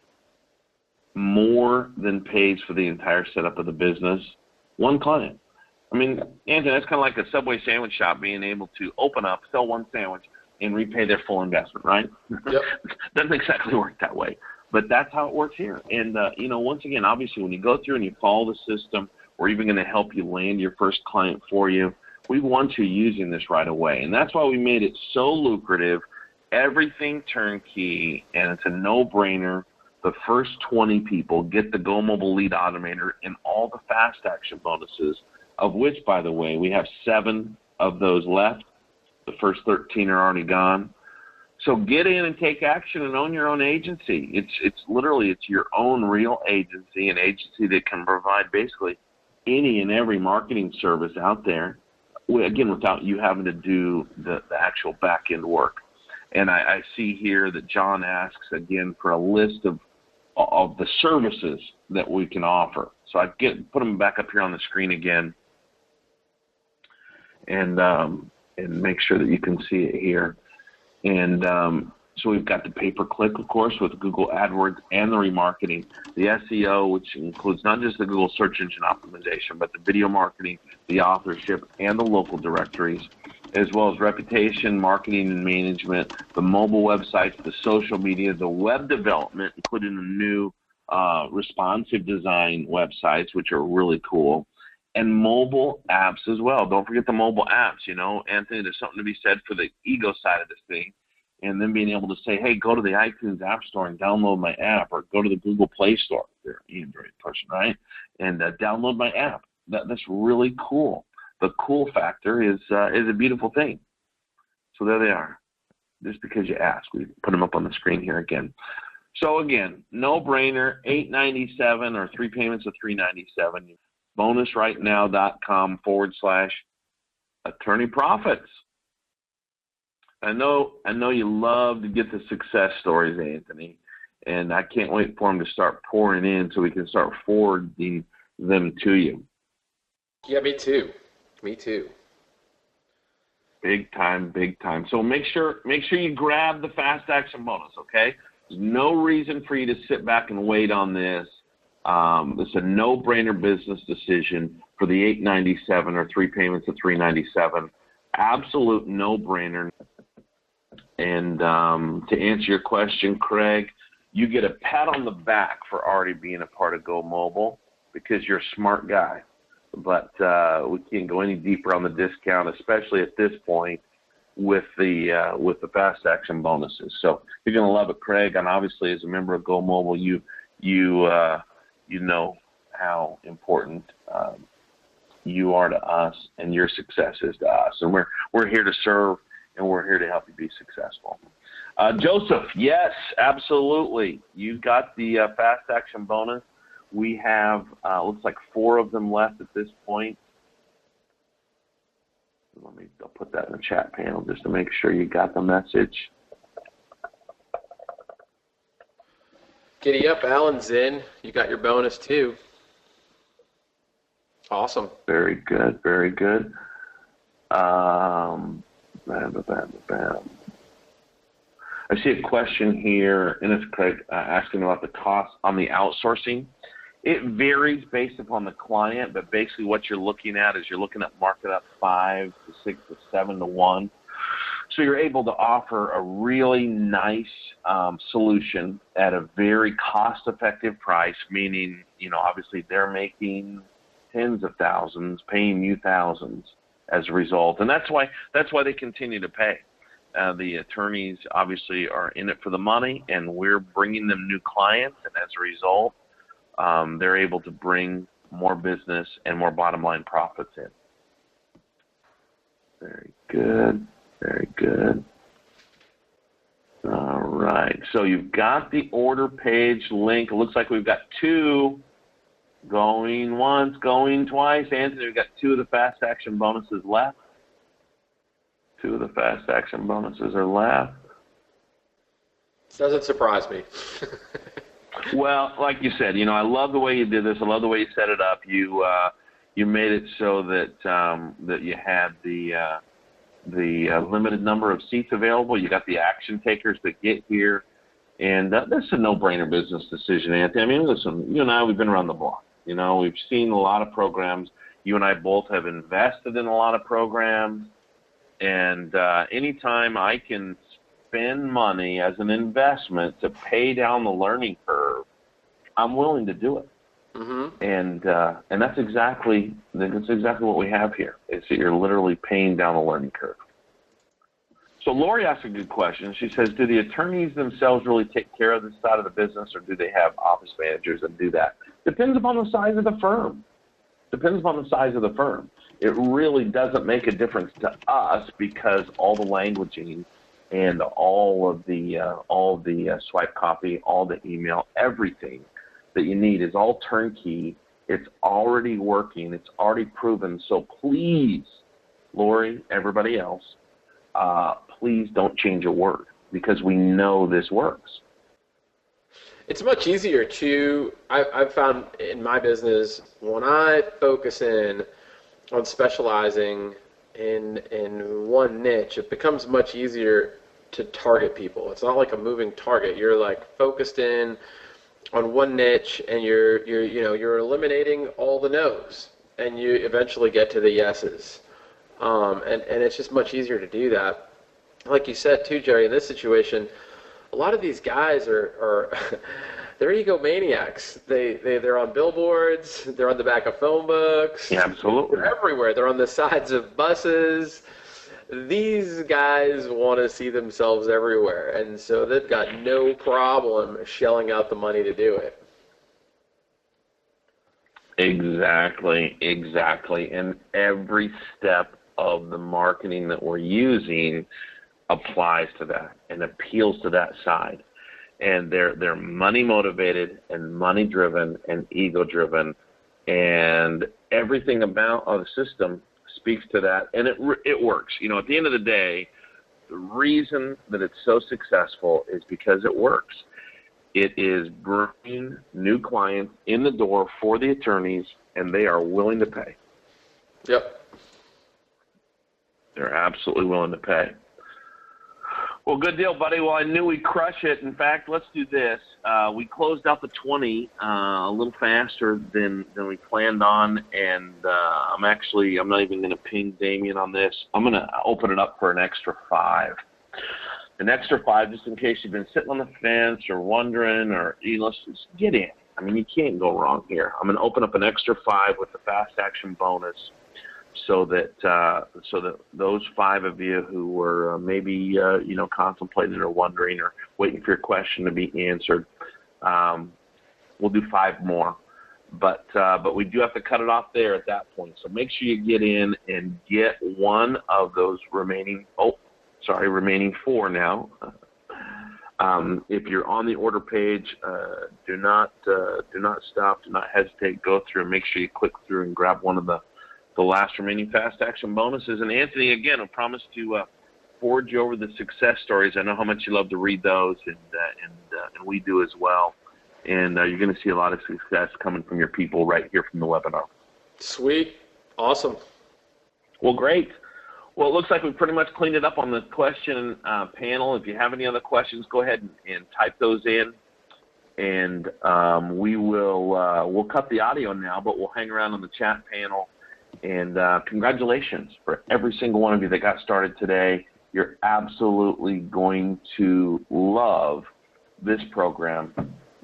S2: more than pays for the entire setup of the business, one client. I mean, Anthony, that's kind of like a Subway sandwich shop being able to open up, sell one sandwich, and repay their full investment, right?
S1: Yep.
S2: Doesn't exactly work that way, but that's how it works here. And, you know, once again, obviously, when you go through and you follow the system, we're even going to help you land your first client for you. We want you using this right away, and that's why we made it so lucrative everything turnkey, and it's a no-brainer. The first 20 people get the Go Mobile Lead Automator and all the fast action bonuses, of which, by the way, we have 7 of those left. The first 13 are already gone. So get in and take action and own your own agency. It's literally your own real agency, an agency that can provide basically any and every marketing service out there, again, without you having to do the actual back-end work. And I see here that John asks, again, for a list of the services that we can offer. So I put them back up here on the screen again and make sure that you can see it here. And so we've got the pay-per-click, of course, with Google AdWords and the remarketing, the SEO, which includes not just the Google search engine optimization, but the video marketing, the authorship, and the local directories, as well as reputation, marketing, and management, the mobile websites, the social media, the web development, including the new responsive design websites, which are really cool, and mobile apps as well. Don't forget the mobile apps. You know, Anthony, there's something to be said for the ego side of this thing, and then being able to say, hey, go to the iTunes App Store and download my app, or go to the Google Play Store, if you're an Android person, right, and download my app. That's really cool. The cool factor is a beautiful thing. So there they are, just because you asked. We put them up on the screen here again. So again, no-brainer, $897 or 3 payments of $397. bonusrightnow.com/attorney profits. I know you love to get the success stories, Anthony, and I can't wait for them to start pouring in so we can start forwarding them to you.
S1: Yeah, me too. Me too.
S2: Big time, big time. So make sure you grab the fast action bonus, okay? There's no reason for you to sit back and wait on this. It's a no-brainer business decision for the $897 or 3 payments of $397. Absolute no-brainer. And to answer your question, Craig, you get a pat on the back for already being a part of Go Mobile because you're a smart guy. But we can't go any deeper on the discount, especially at this point with the fast action bonuses. So you're going to love it, Craig. And obviously, as a member of Go Mobile, you know how important you are to us and your success is to us. And we're here to serve, and we're here to help you be successful. Joseph, yes, absolutely. You got the fast action bonus. We have, looks like 4 of them left at this point. I'll put that in the chat panel just to make sure you got the message.
S1: Giddy up, Alan's in. You got your bonus too. Awesome.
S2: Very good, very good. I see a question here, and it's Craig asking about the cost on the outsourcing. It varies based upon the client, but basically what you're looking at is you're looking at market up 5 to 6 to 7 to 1. So you're able to offer a really nice solution at a very cost-effective price, meaning, you know, obviously they're making tens of thousands, paying you thousands as a result. And that's why they continue to pay. The attorneys obviously are in it for the money, and we're bringing them new clients, and as a result, they're able to bring more business and more bottom line profits in. Very good. Very good. All right. So you've got the order page link. It looks like we've got 2 going once, going twice. Anthony, we've got 2 of the fast action bonuses left. 2 of the fast action bonuses are left.
S1: Doesn't surprise me.
S2: Well, like you said, you know, I love the way you did this. I love the way you set it up. You made it so that that you had the limited number of seats available. You got the action takers that get here, and that's a no-brainer business decision, Anthony. I mean, listen, you and I, we've been around the block. You know, we've seen a lot of programs. You and I both have invested in a lot of programs, and anytime I can spend money as an investment to pay down the learning curve, I'm willing to do it. Mm-hmm. And that's exactly what we have here. Is that you're literally paying down the learning curve. So Lori asked a good question. She says, do the attorneys themselves really take care of this side of the business, or do they have office managers that do that? Depends upon the size of the firm. Depends upon the size of the firm. It really doesn't make a difference to us because all the languaging and all of the swipe copy, all the email, everything that you need is all turnkey. It's already working. It's already proven. So please, Lori, everybody else, please don't change a word because we know this works.
S1: It's much easier I've found in my business, when I focus in on specializing in one niche, it becomes much easier to target people. It's not like a moving target. You're like focused in on one niche, and you're eliminating all the no's, and you eventually get to the yeses. And it's just much easier to do that. Like you said too, Jerry, in this situation, a lot of these guys are they're egomaniacs. They're on billboards. They're on the back of phone books.
S2: Yeah, absolutely.
S1: They're everywhere. They're on the sides of buses. These guys want to see themselves everywhere, and so they've got no problem shelling out the money to do it.
S2: Exactly. And every step of the marketing that we're using applies to that and appeals to that side. And they're money motivated and money driven and ego driven, and everything about the system speaks to that, and it works. At the end of the day, the reason that it's so successful is because it works. It is bringing new clients in the door for the attorneys, and they are willing to pay.
S1: Yep.
S2: They're absolutely willing to pay. Well, good deal, buddy. Well, I knew we'd crush it. In fact, let's do this. We closed out the 20 a little faster than we planned on, and I'm not even going to ping Damien on this. I'm going to open it up for an extra 5. An extra 5, just in case you've been sitting on the fence or wondering, or let's just get in. I mean, you can't go wrong here. I'm going to open up an extra 5 with the fast action bonus, so that those 5 of you who were maybe contemplating or wondering or waiting for your question to be answered, we'll do 5 more. But we do have to cut it off there at that point. So make sure you get in and get one of those remaining 4 now. If you're on the order page, do not stop, do not hesitate. Go through and make sure you click through and grab one of the last remaining fast action bonuses. And Anthony, again, I promise to forward you over the success stories. I know how much you love to read those, and we do as well. And you're going to see a lot of success coming from your people right here from the webinar.
S1: Sweet. Awesome.
S2: Well, great. Well, it looks like we've pretty much cleaned it up on the question panel. If you have any other questions, go ahead and type those in. And we'll cut the audio now, but we'll hang around on the chat panel. And congratulations for every single one of you that got started today. You're absolutely going to love this program,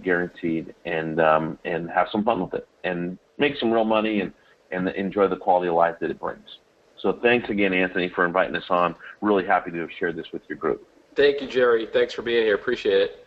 S2: guaranteed, and have some fun with it, and make some real money, and enjoy the quality of life that it brings. So thanks again, Anthony, for inviting us on. Really happy to have shared this with your group.
S1: Thank you, Jerry. Thanks for being here. Appreciate it.